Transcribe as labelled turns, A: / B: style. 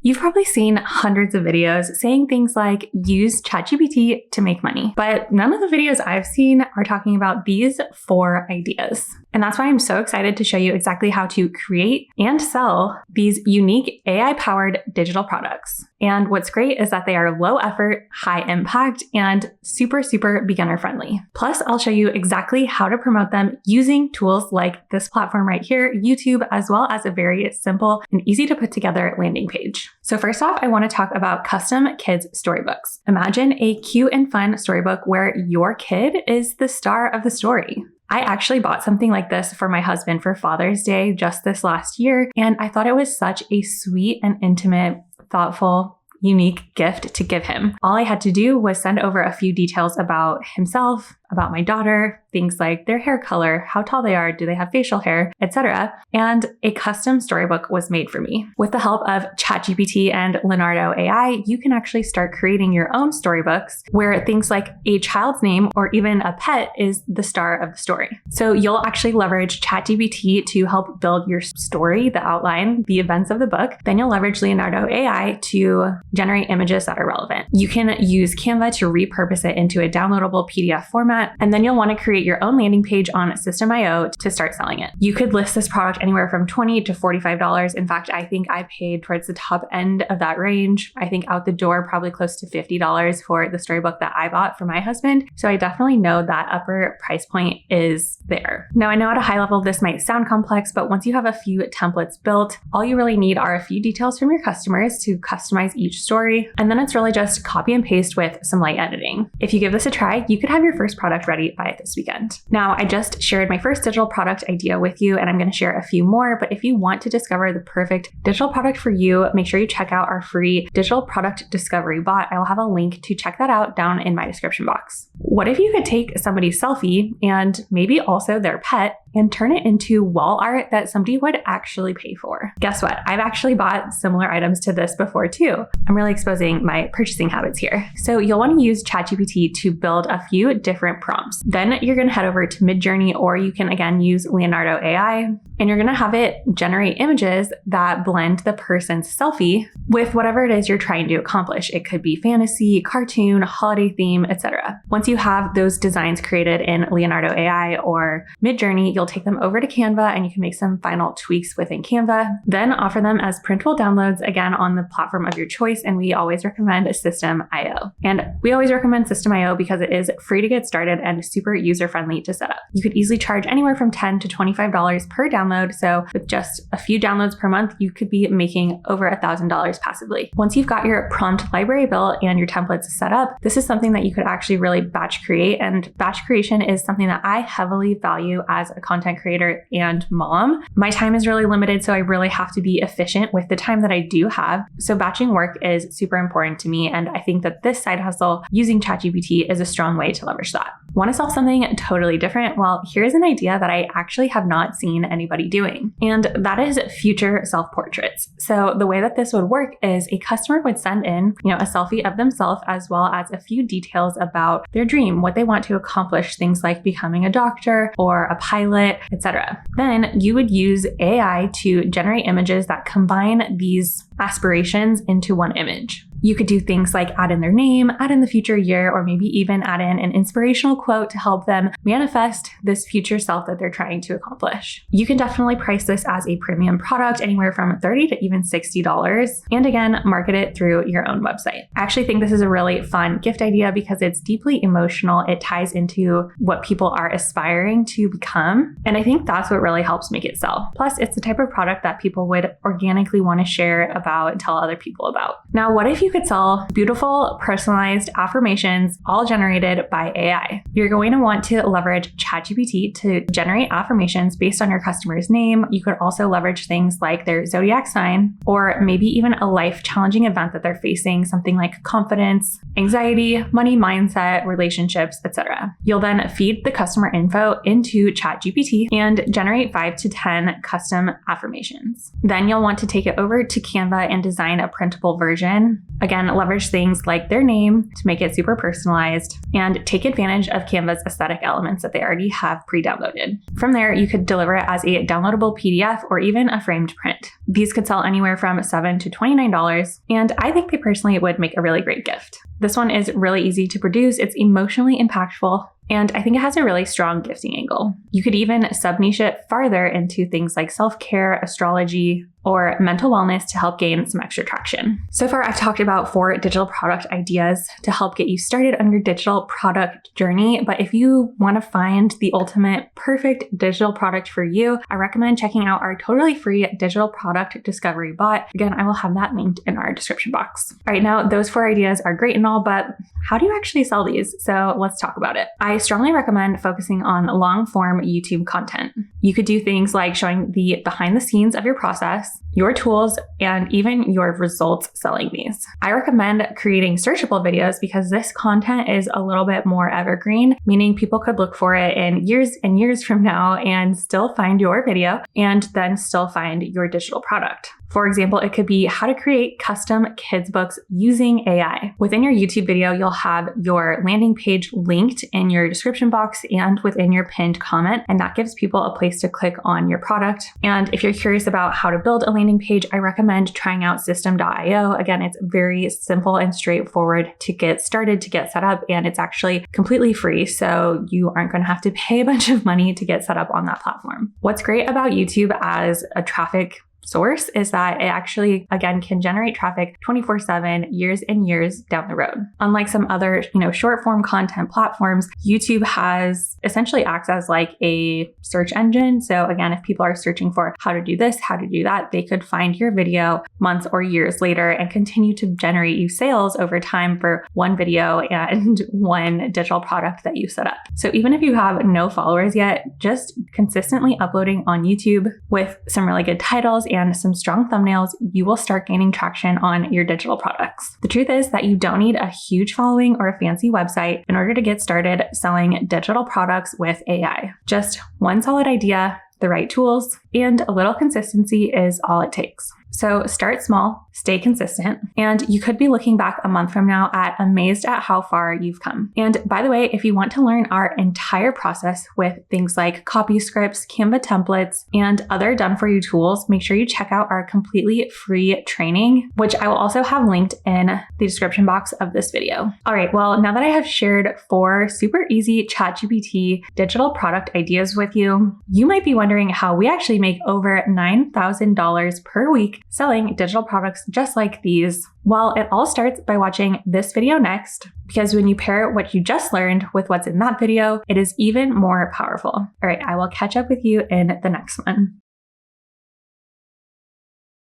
A: You've probably seen hundreds of videos saying things like use ChatGPT to make money, but none of the videos I've seen are talking about these 4 ideas. And that's why I'm so excited to show you exactly how to create and sell these unique AI-powered digital products. And what's great is that they are low effort, high impact, and super beginner friendly. Plus, I'll show you exactly how to promote them using tools like this platform right here, YouTube, as well as a very simple and easy to put together landing page. So first off, I want to talk about custom kids storybooks. Imagine a cute and fun storybook where your kid is the star of the story. I actually bought something like this for my husband for Father's Day just this last year, and I thought it was such a sweet and intimate, thoughtful, unique gift to give him. All I had to do was send over a few details about himself, about my daughter, things like their hair color, how tall they are, do they have facial hair, etc. And a custom storybook was made for me. With the help of ChatGPT and Leonardo AI, you can actually start creating your own storybooks where things like a child's name or even a pet is the star of the story. So you'll actually leverage ChatGPT to help build your story, the outline, the events of the book. Then you'll leverage Leonardo AI to generate images that are relevant. You can use Canva to repurpose it into a downloadable PDF format. And then you'll want to create your own landing page on System.io to start selling it. You could list this product anywhere from $20 to $45. In fact, I think I paid towards the top end of that range. I think out the door, probably close to $50 for the storybook that I bought for my husband. So I definitely know that upper price point is there. Now, I know at a high level, this might sound complex, but once you have a few templates built, all you really need are a few details from your customers to customize each story. And then it's really just copy and paste with some light editing. If you give this a try, you could have your first product ready by this weekend. Now, I just shared my first digital product idea with you, and I'm going to share a few more, but if you want to discover the perfect digital product for you, make sure you check out our free digital product discovery bot. I will have a link to check that out down in my description box. What if you could take somebody's selfie and maybe also their pet and turn it into wall art that somebody would actually pay for? Guess what? I've actually bought similar items to this before too. I'm really exposing my purchasing habits here. So you'll want to use ChatGPT to build a few different prompts. Then you're going to head over to Midjourney, or you can again use Leonardo AI, and you're going to have it generate images that blend the person's selfie with whatever it is you're trying to accomplish. It could be fantasy, cartoon, holiday theme, etc. Once you have those designs created in Leonardo AI or Midjourney, you'll take them over to Canva and you can make some final tweaks within Canva, then offer them as printable downloads again on the platform of your choice. And we always recommend System.io. And we always recommend System.io because it is free to get started and super user-friendly to set up. You could easily charge anywhere from $10 to $25 per download. So with just a few downloads per month, you could be making over $1,000 passively. Once you've got your prompt library built and your templates set up, this is something that you could actually really batch create. And batch creation is something that I heavily value as a content creator and mom. My time is really limited, so I really have to be efficient with the time that I do have. So batching work is super important to me. And I think that this side hustle using ChatGPT is a strong way to leverage that. Want to sell something totally different? Well, here's an idea that I actually have not seen anybody doing, and that is future self-portraits. So the way that this would work is a customer would send in, a selfie of themselves as well as a few details about their dream, what they want to accomplish, things like becoming a doctor or a pilot, etc. Then you would use AI to generate images that combine these aspirations into one image. You could do things like add in their name, add in the future year, or maybe even add in an inspirational quote to help them manifest this future self that they're trying to accomplish. You can definitely price this as a premium product anywhere from $30 to even $60. And again, market it through your own website. I actually think this is a really fun gift idea because it's deeply emotional. It ties into what people are aspiring to become. And I think that's what really helps make it sell. Plus, it's the type of product that people would organically want to share about and tell other people about. Now, what if you could sell beautiful, personalized affirmations all generated by AI? You're going to want to leverage ChatGPT to generate affirmations based on your customer's name. You could also leverage things like their zodiac sign, or maybe even a life-challenging event that they're facing, something like confidence, anxiety, money mindset, relationships, etc. You'll then feed the customer info into ChatGPT and generate 5 to 10 custom affirmations. Then you'll want to take it over to Canva and design a printable version. Again, leverage things like their name to make it super personalized and take advantage of Canva's aesthetic elements that they already have pre-downloaded. From there, you could deliver it as a downloadable PDF or even a framed print. These could sell anywhere from $7 to $29, and I think they personally would make a really great gift. This one is really easy to produce, it's emotionally impactful, and I think it has a really strong gifting angle. You could even sub-niche it farther into things like self-care, astrology, or mental wellness to help gain some extra traction. So far, I've talked about 4 digital product ideas to help get you started on your digital product journey. But if you want to find the ultimate perfect digital product for you, I recommend checking out our totally free digital product discovery bot. Again, I will have that linked in our description box. All right, now those 4 ideas are great and all, but how do you actually sell these? So let's talk about it. I strongly recommend focusing on long form YouTube content. You could do things like showing the behind the scenes of your process, your tools, and even your results selling these. I recommend creating searchable videos because this content is a little bit more evergreen, meaning people could look for it in years and years from now and still find your video and then still find your digital product. For example, it could be how to create custom kids books using AI. Within your YouTube video, you'll have your landing page linked in your description box and within your pinned comment, and that gives people a place to click on your product. And if you're curious about how to build a landing page, I recommend trying out system.io. Again, it's very simple and straightforward to get started, to get set up, and it's actually completely free, so you aren't going to have to pay a bunch of money to get set up on that platform. What's great about YouTube as a traffic source is that it actually, again, can generate traffic 24/7, years and years down the road. Unlike some other, short form content platforms, YouTube essentially acts as like a search engine. So again, if people are searching for how to do this, how to do that, they could find your video months or years later and continue to generate you sales over time for one video and one digital product that you set up. So even if you have no followers yet, just consistently uploading on YouTube with some really good titles and some strong thumbnails, you will start gaining traction on your digital products. The truth is that you don't need a huge following or a fancy website in order to get started selling digital products with AI. Just one solid idea, the right tools, and a little consistency is all it takes. So start small, stay consistent, and you could be looking back a month from now amazed at how far you've come. And by the way, if you want to learn our entire process with things like copy scripts, Canva templates, and other done-for-you tools, make sure you check out our completely free training, which I will also have linked in the description box of this video. All right, well, now that I have shared 4 super easy ChatGPT digital product ideas with you, you might be wondering how we actually make over $9,000 per week selling digital products just like these. Well, it all starts by watching this video next, because when you pair what you just learned with what's in that video, it is even more powerful. All right, I will catch up with you in the next one.